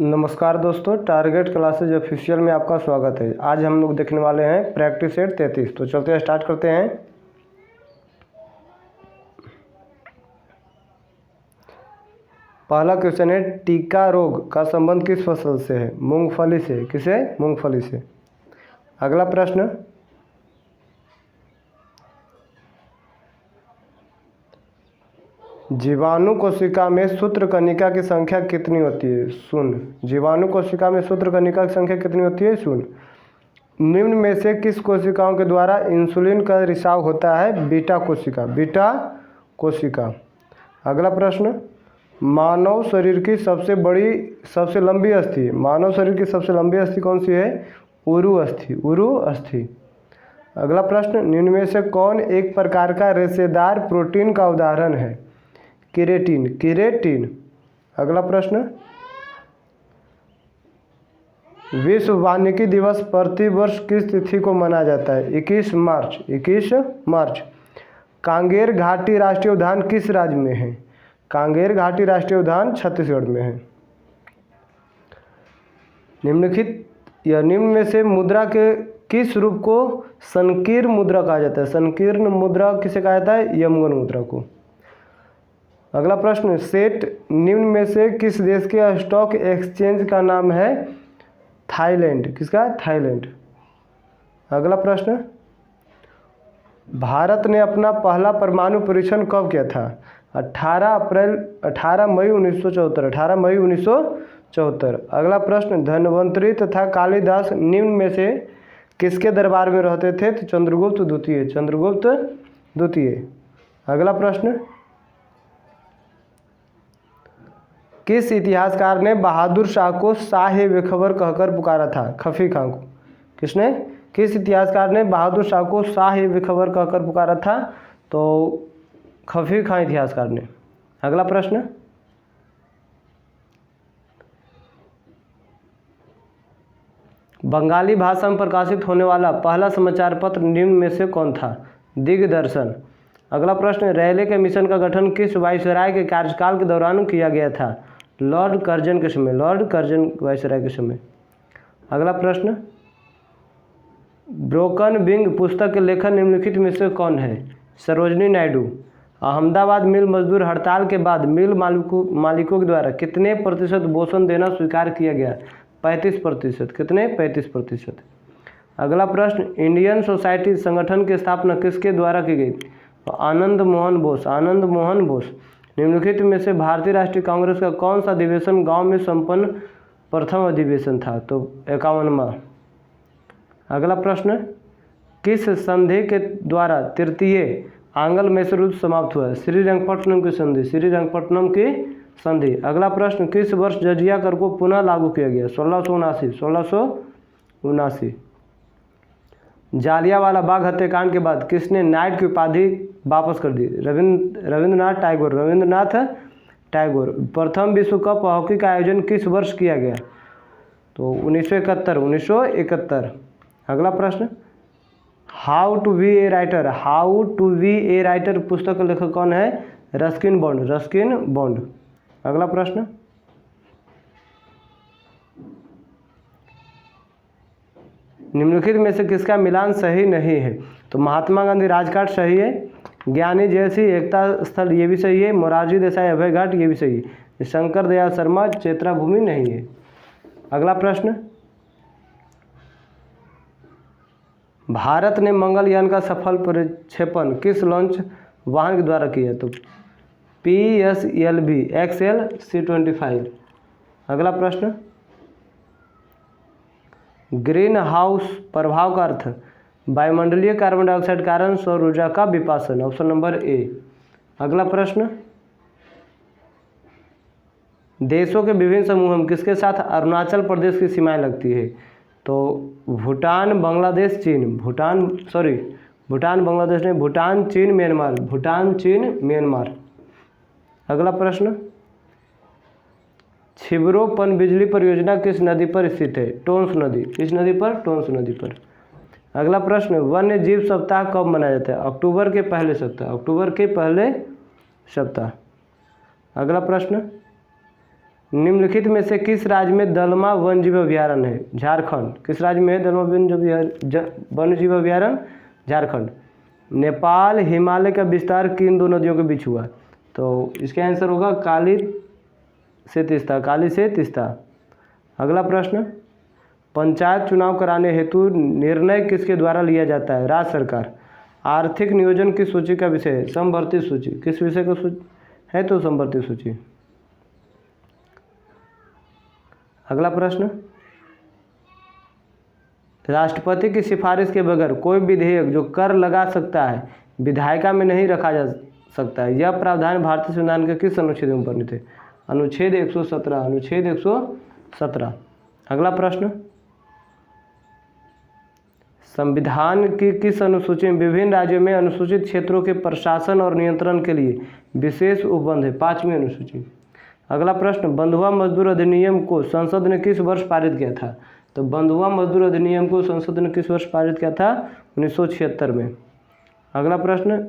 नमस्कार दोस्तों, target classes official में आपका स्वागत है। आज हम लोग देखने वाले हैं प्रैक्टिस सेट 33। तो चलते हैं, स्टार्ट करते हैं। पहला क्वेश्चन है, टीका रोग का संबंध किस फसल से है? मूंगफली से। किसे? मूंगफली से। अगला प्रश्न, जीवाणु कोशिका में सूत्रकणिका की संख्या कितनी होती है? शून्य। जीवाणु कोशिका में सूत्रकणिका की संख्या कितनी होती है? शून्य। निम्न में से किस कोशिकाओं के द्वारा इंसुलिन का रिसाव होता है? बीटा कोशिका। बीटा कोशिका। अगला प्रश्न, मानव शरीर की सबसे लंबी अस्थि, मानव शरीर की सबसे लंबी अस्थि कौन सी है? उरु अस्थि। उरु अस्थि। अगला प्रश्न, निम्न में से कौन एक प्रकार का रेशेदार प्रोटीन का उदाहरण है? केरेटिन। केरेटिन। अगला प्रश्न, विश्व वानिकी दिवस प्रतिवर्ष किस तिथि को मनाया जाता है? 21 मार्च। 21 मार्च। कांगेर घाटी राष्ट्रीय उद्यान किस राज्य में है? कांगेर घाटी राष्ट्रीय उद्यान छत्तीसगढ़ में है। निम्न में से मुद्रा के किस रूप को संकीर्ण मुद्रा कहा जाता है? संकीर्ण मुद्रा किसे कहा जाता है? यमगन मुद्रा को। अगला प्रश्न, सेट निम्न में से किस देश के स्टॉक एक्सचेंज का नाम है? थाईलैंड। किसका? थाईलैंड। अगला प्रश्न, भारत ने अपना पहला परमाणु परीक्षण कब किया था? 18 मई 1974। 18 मई 1974। अगला प्रश्न, धन्वंतरि तथा कालिदास निम्न में से किसके दरबार में रहते थे? तो चंद्रगुप्त द्वितीय। चंद्रगुप्त द्वितीय। अगला प्रश्न, किस इतिहासकार ने बहादुर शाह को शाह-ए-बेखबर कहकर पुकारा था? खफी खां को। किसने? किस इतिहासकार ने बहादुर शाह को शाह-ए-बेखबर कहकर पुकारा था? तो खफी खां इतिहासकार ने। अगला प्रश्न, बंगाली भाषा में प्रकाशित होने वाला पहला समाचार पत्र निम्न में से कौन था? दिग्दर्शन। अगला प्रश्न, रेले के मिशन का गठन किस वायसराय के कार्यकाल के दौरान किया गया था? लॉर्ड कर्जन के समय। लॉर्ड कर्जन वायसराय के समय। अगला प्रश्न, ब्रोकन विंग पुस्तक के लेखक निम्नलिखित में से कौन है? सरोजनी नायडू। अहमदाबाद मिल मजदूर हड़ताल के बाद मिल मालिकों के द्वारा कितने प्रतिशत बोनस देना स्वीकार किया गया? 35%। कितने? 35%। अगला प्रश्न, इंडियन सोसाइटी संगठन की स्थापना किसके द्वारा की गई? आनंद मोहन बोस। आनंद मोहन बोस। निम्नलिखित में से भारतीय राष्ट्रीय कांग्रेस का कौन सा अधिवेशन गांव में संपन्न प्रथम अधिवेशन था? तो 51वां। अगला प्रश्न, किस संधि के द्वारा तृतीय आंग्ल मैसूर युद्ध समाप्त हुआ? श्रीरंगपट्टनम की संधि। श्रीरंगपट्टनम की संधि। अगला प्रश्न, किस वर्ष जजिया कर को पुनः लागू किया गया? 1679। 1679। जालियांवाला बाग हत्याकांड के बाद किसने नाइट की उपाधि वापस कर दी? रविंद्रनाथ टैगोर। रविंद्रनाथ टैगोर। प्रथम विश्व कप हॉकी का आयोजन किस वर्ष किया गया? तो 1971। 1971। अगला प्रश्न, how to be a writer. How to be a writer पुस्तक का लेखक कौन है? Ruskin Bond. Ruskin Bond. अगला प्रश्न, निम्नलिखित में से किसका मिलान सही नहीं है? तो महात्मा गांधी राजघाट सही है, ज्ञानी जैसी एकता स्थल ये भी सही है, मोरारजी देसाई अभय घाट ये भी सही है, शंकर दयाल शर्मा चेत्रा भूमि नहीं है। अगला प्रश्न, भारत ने मंगलयान का सफल प्रक्षेपण किस लॉन्च वाहन के द्वारा किया? तो PSLV XL C-25। अगला प्रश्न, ग्रीन हाउस प्रभाव का अर्थ वायुमंडलीय कार्बन डाइऑक्साइड के कारण सौर ऊर्जा का विपासन। Option number A. अगला प्रश्न, देशों के विभिन्न समूहों में किसके साथ अरुणाचल प्रदेश की सीमाएं लगती है? तो भूटान, बांग्लादेश, चीन। भूटान बांग्लादेश नहीं, भूटान चीन म्यांमार। भूटान चीन म्यांमार। अगला प्रश्न, छिबरो पनबिजली परियोजना किस नदी पर स्थित है? टोंस नदी। किस नदी पर? टोंस नदी पर। अगला प्रश्न, वन्य जीव सप्ताह कब मनाया जाता है? अक्टूबर के पहले सप्ताह। अक्टूबर के पहले सप्ताह। अगला प्रश्न, निम्नलिखित में से किस राज्य में दलमा वन्यजीव अभयारण्य है? झारखंड। किस राज्य में है दलमा वन्यजीव अभयारण्य? झारखंड। नेपाल हिमालय का विस्तार किन दो नदियों के बीच हुआ? तो इसका आंसर होगा काली से तीस्ता। काली से तीस्ता। अगला प्रश्न, पंचायत चुनाव कराने हेतु निर्णय किसके द्वारा लिया जाता है? राज्य सरकार। आर्थिक नियोजन किस सूची का विषय है? समवर्ती सूची। किस विषय का सूची है? तो समवर्ती सूची। अगला प्रश्न, राष्ट्रपति की सिफारिश के बगैर कोई विधेयक जो कर लगा सकता है विधायिका में नहीं रखा जा सकता है, यह प्रावधान भारतीय संविधान के किस अनुच्छेद में वर्णित है? अनुच्छेद 117। अनुच्छेद 117। अगला प्रश्न, संविधान की किस अनुसूची में विभिन्न राज्यों में अनुसूचित क्षेत्रों के प्रशासन और नियंत्रण के लिए विशेष उपबंध है? 5वीं अनुसूची। अगला प्रश्न, बंधुआ मजदूर अधिनियम को संसद ने किस वर्ष पारित किया था? तो बंधुआ मजदूर अधिनियम को संसद ने किस वर्ष पारित किया था? 1976 में। अगला प्रश्न,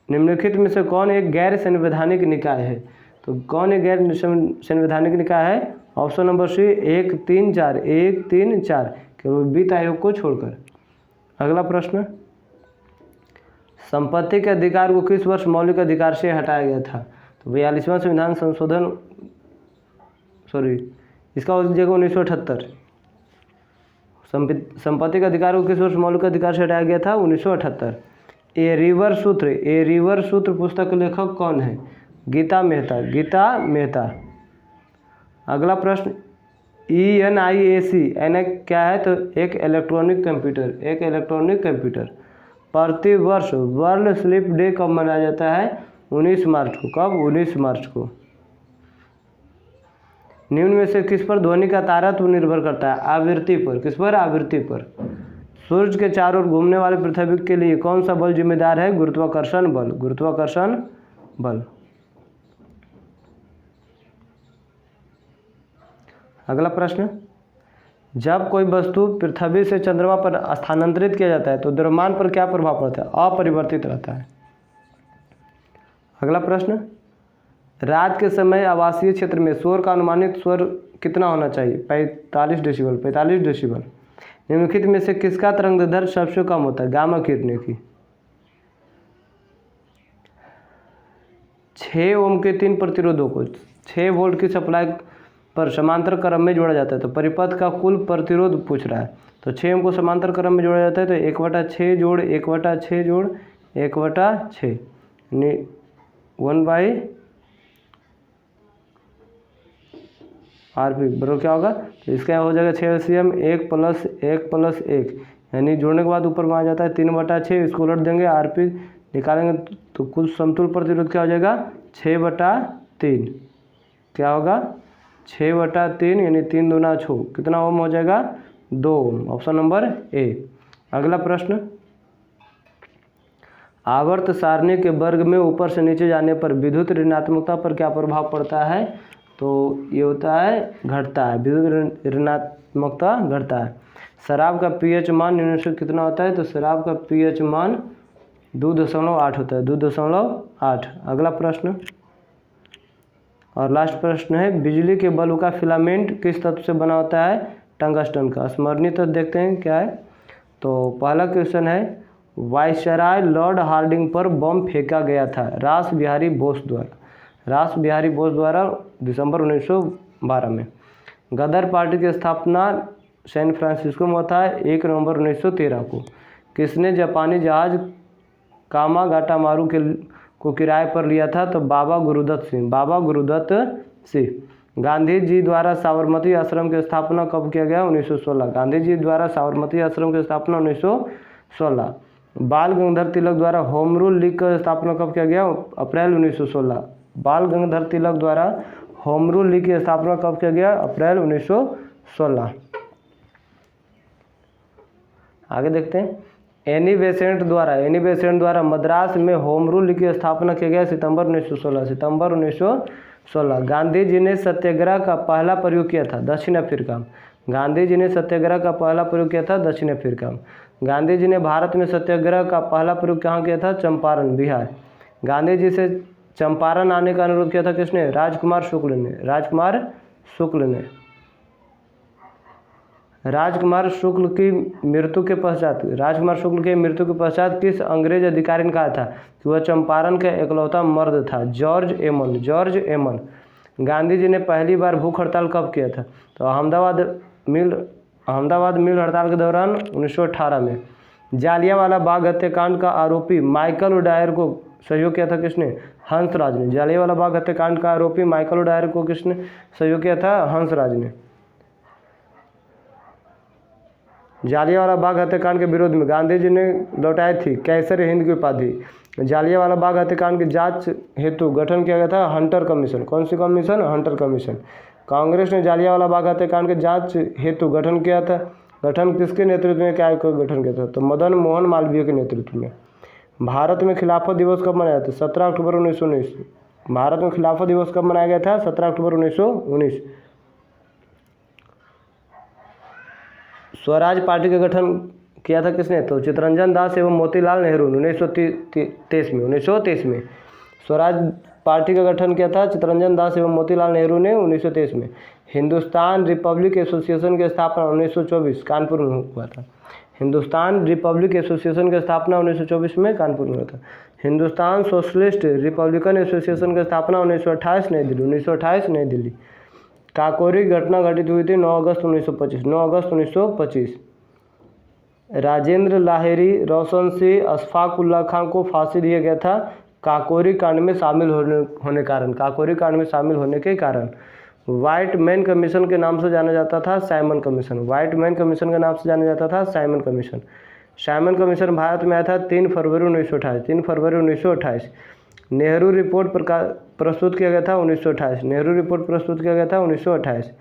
निम्नलिखित में से कौन एक गैर संवैधानिक निकाय है? तो कौन एक गैर संवैधानिक निकाय है? Option number C 1, 3, 4। 1, 3, 4 केवल वित्त आयोग को छोड़कर। अगला प्रश्न, संपत्ति के अधिकार को किस वर्ष मौलिक अधिकार से हटाया गया था? तो 42वां संविधान संशोधन, इसका हो जाएगा 1978। संपत्ति के अधिकार को किस वर्ष मौलिक अधिकार से हटाया गया था? 1978। ए रिवर सूत्र पुस्तक के लेखक कौन है? गीता मेहता। गीता मेहता। अगला प्रश्न, ENIAC क्या है? तो एक इलेक्ट्रॉनिक कंप्यूटर। एक इलेक्ट्रॉनिक कंप्यूटर। प्रति वर्ष वर्ल्ड स्लीप डे कब मनाया जाता है? 19 मार्च को। कब? 19 मार्च को। निम्न में से किस पर ध्वनि का तारतम्य निर्भर करता है? आवृत्ति पर। किस पर? आवृत्ति पर। सूर्य के चारों ओर घूमने वाले पृथ्वी के लिए कौन सा बल जिम्मेदार है? गुरुत्वाकर्षण बल। गुरुत्वाकर्षण बल। अगला प्रश्न, जब कोई वस्तु पृथ्वी से चंद्रमा पर स्थानांतरित किया जाता है तो द्रव्यमान पर क्या प्रभाव पड़ता है? अपरिवर्तित रहता है। अगला प्रश्न, रात के समय आवासीय क्षेत्र में शोर का अनुमानित स्वर कितना होना चाहिए? 45 डेसिबल। 45 डेसिबल। निम्नलिखित में से किसका तरंगदैर्ध्य सबसे कम होता है? गामा किरणें की। 6 ओम के 3 प्रतिरोधों को 6 वोल्ट की सप्लाई पर समांतर क्रम में जोड़ा जाता है तो परिपथ का कुल प्रतिरोध पूछ रहा है। तो 6 ओम को समांतर क्रम में जोड़ा जाता है तो 1/6 जोड़ 1/6 जोड़ 1/6 यानी 1/RP बराबर क्या होगा? तो इसका हो जाएगा 6 LCM 1 + 1 यानी जोड़ने के बाद ऊपर में आ जाता है 3/6। इसको उलट देंगे, RP निकालेंगे तो कुल समतुल प्रतिरोध क्या हो जाएगा? 6/3। क्या होगा? 6/3 यानी 3 दूना 6 कितना ओम हो जाएगा? 2 ओम। Option number A. अगला प्रश्न, आवर्त सारणी के वर्ग में ऊपर से नीचे जाने पर विद्युत ऋणात्मकता पर क्या प्रभाव पड़ता है? तो ये होता है घटता है। विद्युत ऋणात्मकता घटता है। शराब का pH मान निम्न से कितना होता है? तो शराब का pH मान 2.8 होता है। 2.8। अगला प्रश्न और लास्ट प्रश्न है, बिजली के बल्ब का फिलामेंट किस तत्व से बना होता है? टंगस्टन का। स्मरणीय तत्व देखते हैं क्या है। तो पहला क्वेश्चन है, वायसराय लॉर्ड हार्डिंग पर बम फेंका गया था रास बिहारी बोस द्वारा। रास बिहारी बोस द्वारा दिसंबर 1912 में। गदर पार्टी की स्थापना सैन फ्रांसिस्को में होता है 1 नवंबर 1913 को। किसने जापानी जहाज कामागाटामारू को किराए पर लिया था? तो बाबा गुरुदत्त सिंह। बाबा गुरुदत्त सिंह। गांधी जी द्वारा साबरमती आश्रम की स्थापना कब किया गया? 1916। गांधी जी द्वारा साबरमती आश्रम की स्थापना 1916। बाल गंगाधर तिलक द्वारा होम रूल लीग की स्थापना कब किया गया? अप्रैल 1916। बाल गंगाधर तिलक द्वारा होम रूल लीग की स्थापना कब किया गया? अप्रैल 1916। आगे देखते हैं, एनी बेसेंट द्वारा मद्रास में होम रूल की स्थापना किया गया सितंबर 1916। सितंबर 1916। गांधी जी ने सत्याग्रह का पहला प्रयोग किया था दक्षिण अफ्रीका में। गांधी जी ने सत्याग्रह का पहला प्रयोग किया था दक्षिण अफ्रीका में। गांधी जी ने भारत में सत्याग्रह का पहला प्रयोग कहाँ किया था? चंपारण, बिहार। गांधी जी से चंपारण आने का अनुरोध किया था किसने? राजकुमार शुक्ल ने। राजकुमार शुक्ल ने। राजकुमार शुक्ल की मृत्यु के पश्चात किस अंग्रेज अधिकारी ने कहा था कि वह चंपारण का इकलौता मर्द था? जॉर्ज एमन। गांधी जी ने पहली बार भूख हड़ताल कब किया था? तो अहमदाबाद मिल हड़ताल के दौरान 1918 में। जालियांवाला बाग हत्याकांड का आरोपी माइकल ओडायर को सहयोग किया था किसने? हंसराज ने। जालियांवाला बाग हत्याकांड का आरोपी माइकल ओडायर को किसने सहयोग किया था? हंसराज ने। जालियांवाला बाग हत्याकांड के विरोध में गांधी जी ने लौटाई थी कैसर हिंद की उपाधि। जालियांवाला बाग हत्याकांड की जांच हेतु गठन किया गया था हंटर कमीशन। कौन सी कमीशन? Hunter commission. कांग्रेस ने जालियांवाला बाग हत्याकांड की जांच हेतु गठन किया था। गठन किसके नेतृत्व में, क्या आयोग का गठन किया था? तो मदन मोहन मालवीय के नेतृत्व में। भारत में खिलाफत दिवस कब मनाया था? 17 अक्टूबर 1919। भारत में खिलाफत दिवस कब मनाया गया था? 17 अक्टूबर 1919। स्वराज पार्टी का गठन किया था किसने? तो चित्तरंजन दास एवं मोतीलाल नेहरू 1923 में। स्वराज पार्टी का गठन किया था चित्तरंजन दास एवं मोतीलाल नेहरू ने 1923 में। हिंदुस्तान रिपब्लिक एसोसिएशन की स्थापना 1924 कानपुर में हुआ था। हिंदुस्तान रिपब्लिक एसोसिएशन की स्थापना 1924 में कानपुर में हुआ था। हिंदुस्तान सोशलिस्ट रिपब्लिकन एसोसिएशन की स्थापना 1928 नई दिल्ली। काकोरी घटना घटित हुई थी 9 अगस्त 1925। राजेंद्र लाहिरी, रोशन सिंह, अशफाक उल्लाह खान को फांसी दिया गया था काकोरी कांड में शामिल होने के कारण। व्हाइट मैन कमीशन के नाम से जाना जाता था Simon commission. Simon commission Bharat में आया था 3 फरवरी 1928। नेहरू रिपोर्ट प्रस्तुत किया गया था 1928।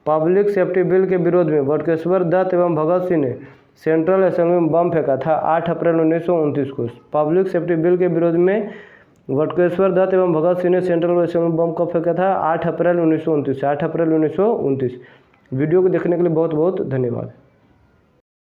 पब्लिक सेफ्टी बिल के विरोध में बटुकेश्वर दत्त एवं भगत सिंह ने सेंट्रल असेंबली में बम फेंका था 8 अप्रैल 1929 को। पब्लिक सेफ्टी बिल के विरोध में बटुकेश्वर दत्त एवं भगत सिंह ने सेंट्रल असेंबली में बम कब फेंका था? 8 अप्रैल 1929। वीडियो को देखने के लिए बहुत बहुत धन्यवाद।